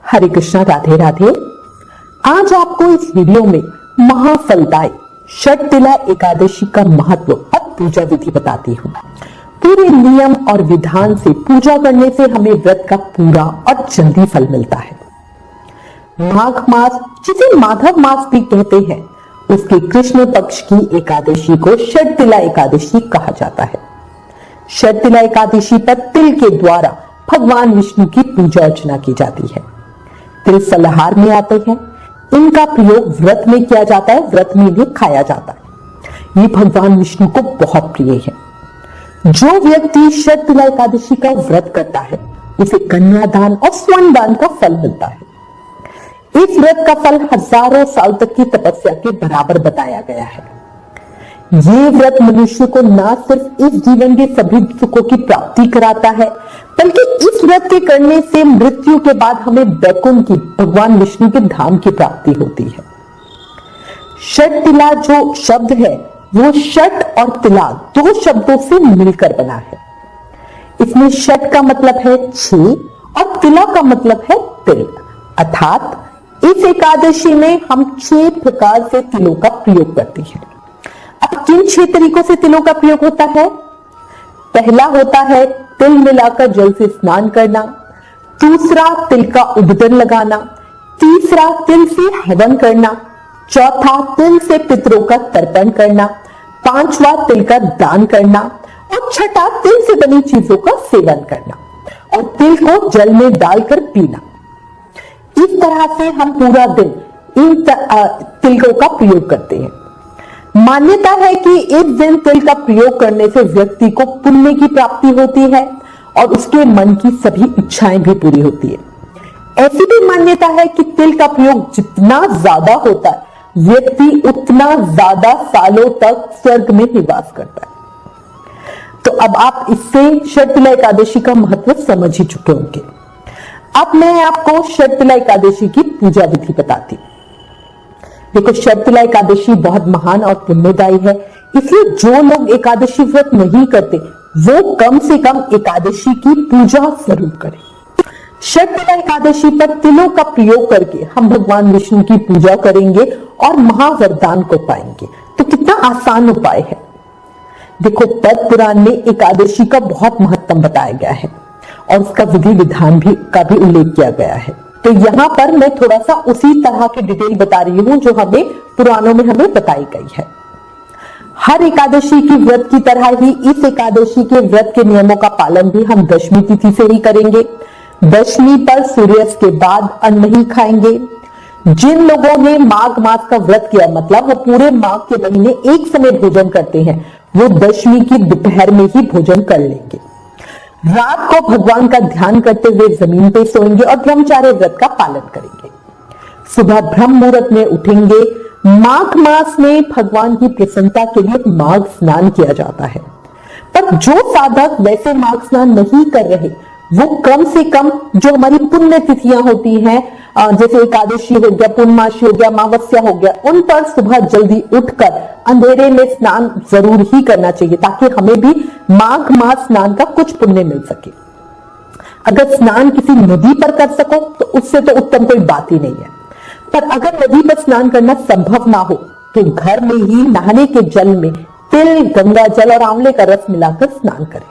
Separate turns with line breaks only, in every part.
हरे कृष्णा, राधे राधे। आज आपको इस वीडियो में महाफलदायी षटतिला एकादशी का महत्व और पूजा विधि बताती हूँ। पूरे नियम और विधान से पूजा करने से हमें व्रत का पूरा और जल्दी फल मिलता है। माघ मास, जिसे माधव मास भी कहते हैं, उसके कृष्ण पक्ष की एकादशी को षटतिला एकादशी कहा जाता है। षटतिला एकादशी पर तिल के द्वारा भगवान विष्णु की पूजा अर्चना की जाती है। तिल फलाहार में आते हैं। इनका प्रयोग व्रत में किया जाता है, व्रत में भी खाया जाता है। ये भगवान विष्णु को बहुत प्रिय है। जो व्यक्ति षटतिला एकादशी का व्रत करता है, उसे कन्यादान और स्वर्ण दान का फल मिलता है। इस व्रत का फल हजारों साल तक की तपस्या के बराबर बताया गया है। ये व्रत मनुष्य को न सिर्फ इस जीवन के सभी सुखों की प्राप्ति कराता है, बल्कि इस व्रत के करने से मृत्यु के बाद हमें वैकुंठ की, भगवान विष्णु के धाम की प्राप्ति होती है। षटतिला जो शब्द है, वो षट और तिला दो शब्दों से मिलकर बना है। इसमें षट का मतलब है 6 और तिला का मतलब है तिल। अर्थात इस एकादशी में हम 6 प्रकार से तिलों का प्रयोग करते हैं। अब किन 6 तरीकों से तिलों का प्रयोग होता है? पहला होता है तिल मिलाकर जल से स्नान करना। दूसरा, तिल का उबटन लगाना। तीसरा, तिल से हवन करना। चौथा, तिल से पितरों का तर्पण करना। पांचवा, तिल का दान करना। और छठा, तिल से बनी चीजों का सेवन करना और तिल को जल में डालकर पीना। इस तरह से हम पूरा दिन इन तिलों का प्रयोग करते हैं। मान्यता है कि इस दिन तिल का प्रयोग करने से व्यक्ति को पुण्य की प्राप्ति होती है और उसके मन की सभी इच्छाएं भी पूरी होती है। ऐसी भी मान्यता है कि तिल का प्रयोग जितना ज्यादा होता है, व्यक्ति उतना ज्यादा सालों तक स्वर्ग में निवास करता है। तो अब आप इससे षटतिला एकादशी का महत्व समझ ही चुके होंगे। अब मैं आपको षटतिला एकादशी की पूजा विधि बताती हूं। देखो, षटतिला एकादशी बहुत महान और पुण्यदायी है, इसलिए जो लोग एकादशी व्रत नहीं करते, वो कम से कम एकादशी की पूजा जरूर करें। षटतिला एकादशी पर तिलों का प्रयोग करके हम भगवान विष्णु की पूजा करेंगे और महावरदान को पाएंगे। तो कितना आसान उपाय है। देखो, पद्म पुराण में एकादशी का बहुत महत्व बताया गया है और उसका विधि विधान का भी उल्लेख किया गया है। तो यहाँ पर मैं थोड़ा सा उसी तरह की डिटेल बता रही हूं जो हमें पुराणों में हमें बताई गई है। हर एकादशी की व्रत की तरह ही इस एकादशी के व्रत के नियमों का पालन भी हम दशमी तिथि से ही करेंगे। दशमी पर सूर्यास्त के बाद अन्न नहीं खाएंगे। जिन लोगों ने माघ मास का व्रत किया, मतलब वो पूरे माघ के महीने एक समय भोजन करते हैं, वो दशमी की दोपहर में ही भोजन कर लेंगे। रात को भगवान का ध्यान करते हुए जमीन पे सोएंगे और ब्रह्मचार्य व्रत का पालन करेंगे। सुबह ब्रह्म मुहूर्त में उठेंगे। माघ मास में भगवान की प्रसन्नता के लिए माघ स्नान किया जाता है। पर जो साधक वैसे माघ स्नान नहीं कर रहे, वो कम से कम जो हमारी पुण्य तिथियां होती हैं, जैसे एकादशी हो गया, पूर्णमासी हो गया, अमावस्या हो गया, उन पर सुबह जल्दी उठकर अंधेरे में स्नान जरूर ही करना चाहिए, ताकि हमें भी माघ मास स्नान का कुछ पुण्य मिल सके। अगर स्नान किसी नदी पर कर सको तो उससे तो उत्तम कोई बात ही नहीं है। पर अगर नदी पर स्नान करना संभव ना हो तो घर में ही नहाने के जल में तिल, गंगा जल और आंवले का रस मिलाकर स्नान करें।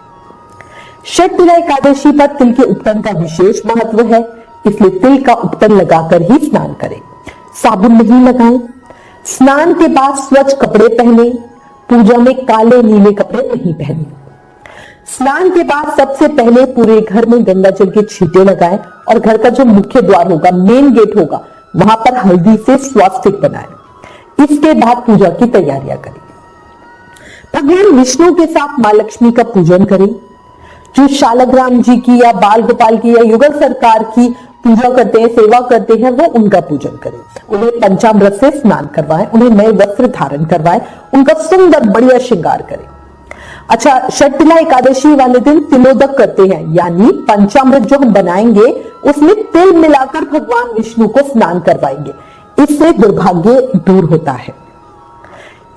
षटतिला एकादशी पर तिल के उपटन का विशेष महत्व है, इसलिए तिल का उपटन लगाकर ही स्नान करें। साबुन नहीं लगाएं। स्नान के बाद स्वच्छ कपड़े पहने। पूजा में काले नीले कपड़े नहीं पहने। स्नान के बाद सबसे पहले पूरे घर में गंगा जल के छींटे लगाएं और घर का जो मुख्य द्वार होगा, मेन गेट होगा, वहां पर हल्दी से स्वास्तिक बनाएं। इसके बाद पूजा की तैयारियां करें। भगवान विष्णु के साथ मां लक्ष्मी का पूजन करें। जो शालग्राम जी की या बाल गोपाल की या युगल सरकार की पूजा करते हैं, सेवा करते हैं, वो उनका पूजन करें। उन्हें पंचामृत से स्नान करवाएं, उन्हें नए वस्त्र धारण करवाएं, उनका सुंदर बढ़िया श्रृंगार करें। अच्छा, षटतिला एकादशी वाले दिन तिलोदक करते हैं, यानी पंचामृत जो हम बनाएंगे उसमें तिल मिलाकर भगवान विष्णु को स्नान करवाएंगे। इससे दुर्भाग्य दूर होता है।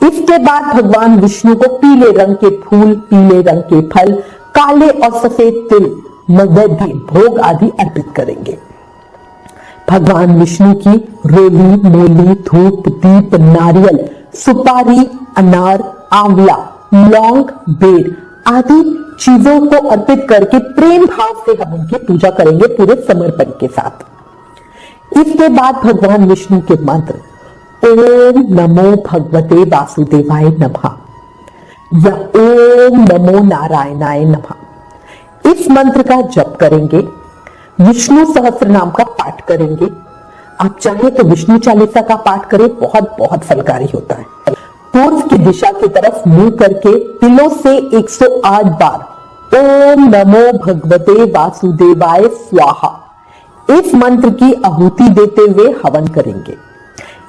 इसके बाद भगवान विष्णु को पीले रंग के फूल, पीले रंग के फल, काले और सफेद तिल, नैवेद्य, भोग आदि अर्पित करेंगे। भगवान विष्णु की रोली, मोली, धूप, दीप, नारियल, सुपारी, अनार, आंवला, लौंग, बेर आदि चीजों को अर्पित करके प्रेम भाव से हम उनकी पूजा करेंगे पूरे समर्पण के साथ। इसके बाद भगवान विष्णु के मंत्र ओम नमो भगवते वासुदेवाय नमः या ओम नमो नारायणाय नमः, इस मंत्र का जप करेंगे, विष्णु सहस्त्र नाम का पाठ करेंगे। आप चाहे तो विष्णु चालीसा का पाठ करें, बहुत बहुत फलकारी होता है। पूर्व की दिशा की तरफ मुंह करके तिलों से 108 बार ओम नमो भगवते वासुदेवाय स्वाहा इस मंत्र की आहुति देते हुए हवन करेंगे।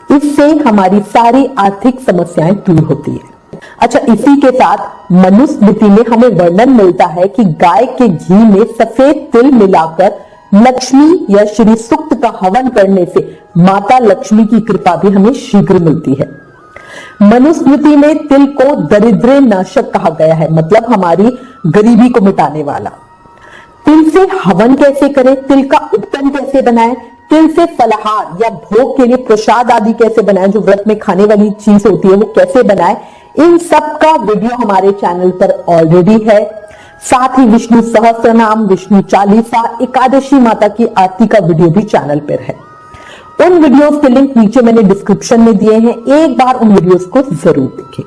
इससे हमारी सारी आर्थिक समस्याएं दूर होती है। अच्छा, इसी के साथ मनुस्मृति में हमें वर्णन मिलता है कि गाय के घी में सफेद तिल मिलाकर लक्ष्मी या श्री सूक्त का हवन करने से माता लक्ष्मी की कृपा भी हमें शीघ्र मिलती है। मनुस्मृति में तिल को दरिद्र नाशक कहा गया है, मतलब हमारी गरीबी को मिटाने वाला। तिल से हवन कैसे करें, तिल का उपटन कैसे बनाएं, तिल से फलाहार या भोग के लिए प्रसाद आदि कैसे बनाएं, जो व्रत में खाने वाली चीज होती है वो कैसे बनाएं, इन सब का वीडियो हमारे चैनल पर ऑलरेडी है। साथ ही विष्णु सहस्त्र नाम, विष्णु चालीसा, एकादशी माता की आरती का वीडियो भी चैनल पर है। उन वीडियोस के लिंक नीचे मैंने डिस्क्रिप्शन में दिए हैं, एक बार उन वीडियोस को जरूर देखें।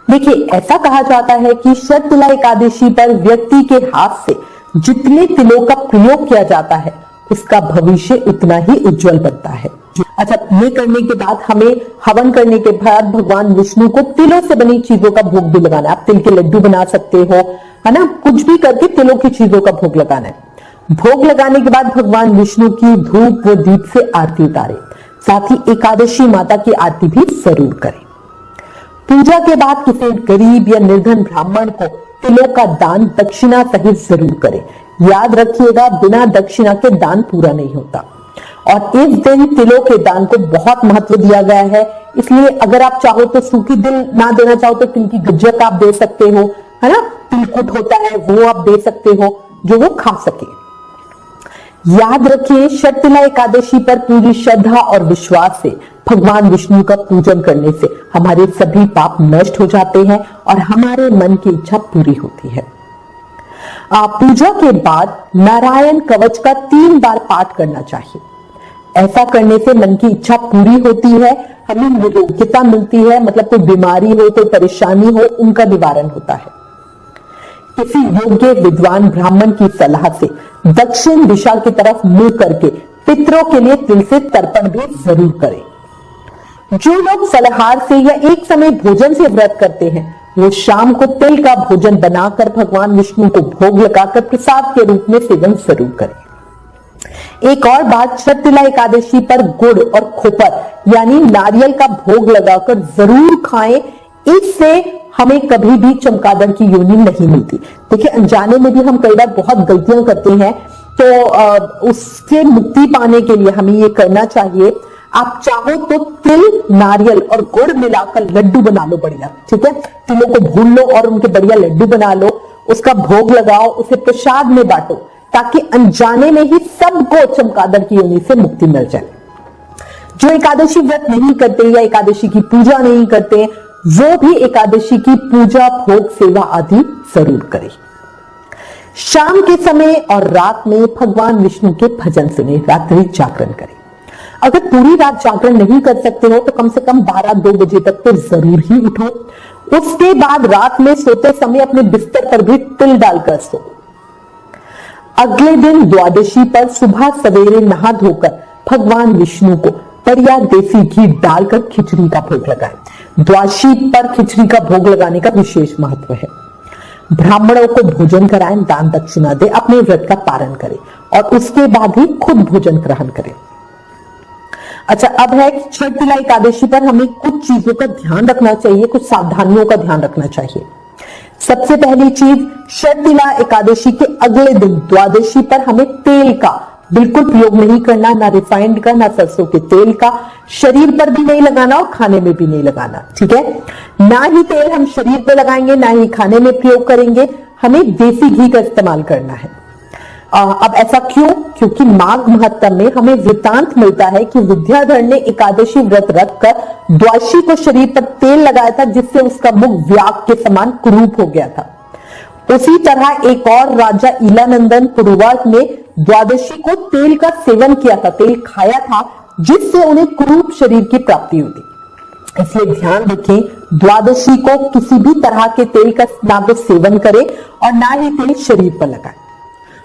देखिए, ऐसा कहा जाता है कि शततिला एकादशी पर व्यक्ति के हाथ से जितने तिलों का प्रयोग किया जाता है उसका भविष्य उतना ही उज्जवल बनता है। अच्छा, ये करने के बाद हमें हवन करने के बाद भगवान विष्णु को तिलों से बनी चीजों का भोग भी लगाना है। आप तिल के लड्डू बना सकते हो, है ना, कुछ भी करके तिलों की चीजों का भोग लगाना है। भोग लगाने के बाद भगवान विष्णु की धूप व दीप से आरती उतारे, साथ ही एकादशी माता की आरती भी जरूर करें। पूजा के बाद किसी गरीब या निर्धन ब्राह्मण को तिलों का दान दक्षिणा सहित जरूर करें। याद रखिएगा, बिना दक्षिणा के दान पूरा नहीं होता और इस दिन तिलों के दान को बहुत महत्व दिया गया है। इसलिए अगर आप चाहो तो सूखी तिल ना देना चाहो तो तिल की गज्जक आप दे सकते हो, है ना, तिलकुट होता है वो आप दे सकते हो जो वो खा सके। याद रखिए, शततिला एकादशी पर पूरी श्रद्धा और विश्वास से भगवान विष्णु का पूजन करने से हमारे सभी पाप नष्ट हो जाते हैं और हमारे मन की इच्छा पूरी होती है। पूजा के बाद नारायण कवच का 3 बार पाठ करना चाहिए। ऐसा करने से मन की इच्छा पूरी होती है, हमें निरोग्यता मिलती है, मतलब कोई बीमारी हो, कोई परेशानी हो, उनका निवारण होता है। किसी योग्य विद्वान ब्राह्मण की सलाह से दक्षिण दिशा की तरफ मुंह करके पितरों के लिए तिल से तर्पण भी जरूर करें। जो लोग फलाहार से या एक समय भोजन से व्रत करते हैं वो शाम को तिल का भोजन बनाकर भगवान विष्णु को भोग लगाकर प्रसाद के रूप में सेवन जरूर करें। एक और बात, शततिला एकादशी पर गुड़ और खोपर यानी नारियल का भोग लगाकर जरूर खाएं। इससे हमें कभी भी चमगादड़ की योनि नहीं मिलती। देखिए, अनजाने में भी हम कई बार बहुत गलतियां करते हैं, तो उससे मुक्ति पाने के लिए हमें ये करना चाहिए। आप चाहो तो तिल, नारियल और गुड़ मिलाकर लड्डू बना लो बढ़िया, ठीक है। तिलों को भून लो और उनके बढ़िया लड्डू बना लो, उसका भोग लगाओ, उसे प्रसाद में बांटो, ताकि अनजाने में ही सबको चमगादड़ की योनि से मुक्ति मिल जाए। जो एकादशी व्रत नहीं करते या एकादशी की पूजा नहीं करते, वो भी एकादशी की पूजा, भोग, सेवा आदि जरूर करें। शाम के समय और रात में भगवान विष्णु के भजन सुने, रात्रि जागरण करें। अगर पूरी रात जागरण नहीं कर सकते हो तो कम से कम 12-2 बजे तक तो जरूर ही उठो। उसके बाद रात में सोते समय अपने बिस्तर पर भी तिल डालकर सो। अगले दिन द्वादशी पर सुबह सवेरे नहा धोकर भगवान विष्णु को बढ़िया देसी घी डालकर खिचड़ी का भोग लगाएं। द्वादशी पर खिचड़ी का भोग लगाने का विशेष महत्व है। ब्राह्मणों को भोजन कराएं, दान दक्षिणा दे, अपने व्रत का पालन करें और उसके बाद ही खुद भोजन ग्रहण करें। अच्छा, अब है कि शततिला एकादशी पर हमें कुछ चीजों का ध्यान रखना चाहिए, कुछ सावधानियों का ध्यान रखना चाहिए। सबसे पहली चीज, शततिला एकादशी के अगले दिन द्वादशी पर हमें तेल का बिल्कुल प्रयोग नहीं करना, ना रिफाइंड का, ना सरसों के तेल का, शरीर पर भी नहीं लगाना और खाने में भी नहीं लगाना, ठीक है। ना ही तेल हम शरीर पर लगाएंगे, ना ही खाने में प्रयोग करेंगे, हमें देसी घी का इस्तेमाल करना है। अब ऐसा क्यों? क्योंकि माघ महत्तम में हमें वृत्तांत मिलता है कि विद्याधर ने एकादशी व्रत रखकर द्वादशी को शरीर पर तेल लगाया था, जिससे उसका मुख व्याग के समान कुरूप हो गया था। उसी तरह एक और राजा इलानंदन पुरुवात ने द्वादशी को तेल का सेवन किया था, तेल खाया था, जिससे उन्हें कुरूप शरीर की प्राप्ति हुई थी। इसलिए ध्यान रखें, द्वादशी को किसी भी तरह के तेल का ना तो सेवन करें और ना ही तेल शरीर पर लगाएं।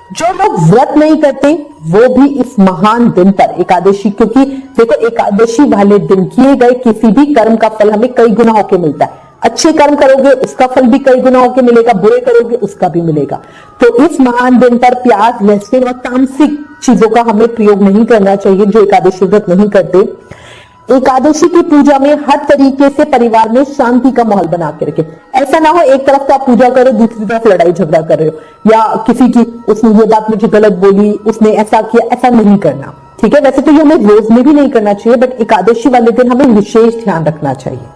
जो लोग व्रत नहीं करते वो भी इस महान दिन पर एकादशी, क्योंकि देखो एकादशी वाले दिन किए गए किसी भी कर्म का फल हमें कई गुना होके मिलता है। अच्छे कर्म करोगे उसका फल भी कई गुना होके मिलेगा, बुरे करोगे उसका भी मिलेगा। तो इस महान दिन पर प्याज, लहसुन और तामसिक चीजों का हमें प्रयोग नहीं करना चाहिए जो एकादशी व्रत नहीं करते। एकादशी की पूजा में हर तरीके से परिवार में शांति का माहौल बना के रखें। ऐसा ना हो एक तरफ तो आप पूजा करो, दूसरी तरफ लड़ाई झगड़ा कर रहे हो, या किसी की उसने ये बात मुझे गलत बोली, उसने ऐसा किया, ऐसा नहीं करना। ठीक है, वैसे तो ये हमें रोज में भी नहीं करना चाहिए, बट एकादशी वाले दिन हमें विशेष ध्यान रखना चाहिए।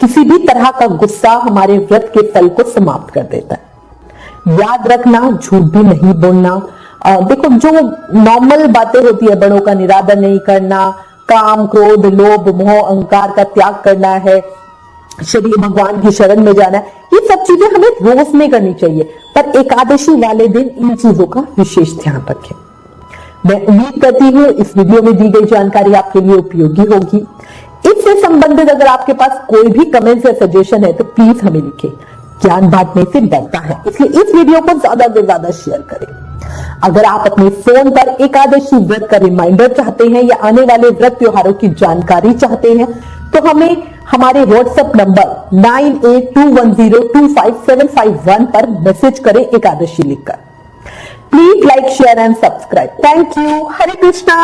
किसी भी तरह का गुस्सा हमारे व्रत के फल को समाप्त कर देता है। याद रखना, झूठ भी नहीं बोलना। देखो जो नॉर्मल बातें होती है, बड़ों का निरादर नहीं करना, काम, क्रोध, लोभ, मोह, अहंकार का त्याग करना है, शरीर भगवान की शरण में जाना है, ये सब चीजें हमें रोज में करनी चाहिए, पर एकादशी वाले दिन इन चीजों का विशेष ध्यान रखें। मैं उम्मीद करती हूँ इस वीडियो में दी गई जानकारी आपके लिए उपयोगी होगी। इससे संबंधित अगर आपके पास कोई भी कमेंट या सजेशन है तो प्लीज हमें लिखें। ज्ञान बांटने से डरता है, इसलिए इस वीडियो को ज्यादा से ज्यादा शेयर करें। अगर आप अपने फोन पर एकादशी व्रत का रिमाइंडर चाहते हैं या आने वाले व्रत त्योहारों की जानकारी चाहते हैं तो हमें हमारे व्हाट्सएप नंबर 9821025751 पर मैसेज करें एकादशी लिखकर। Please like, share and subscribe. Thank you. Hare Krishna.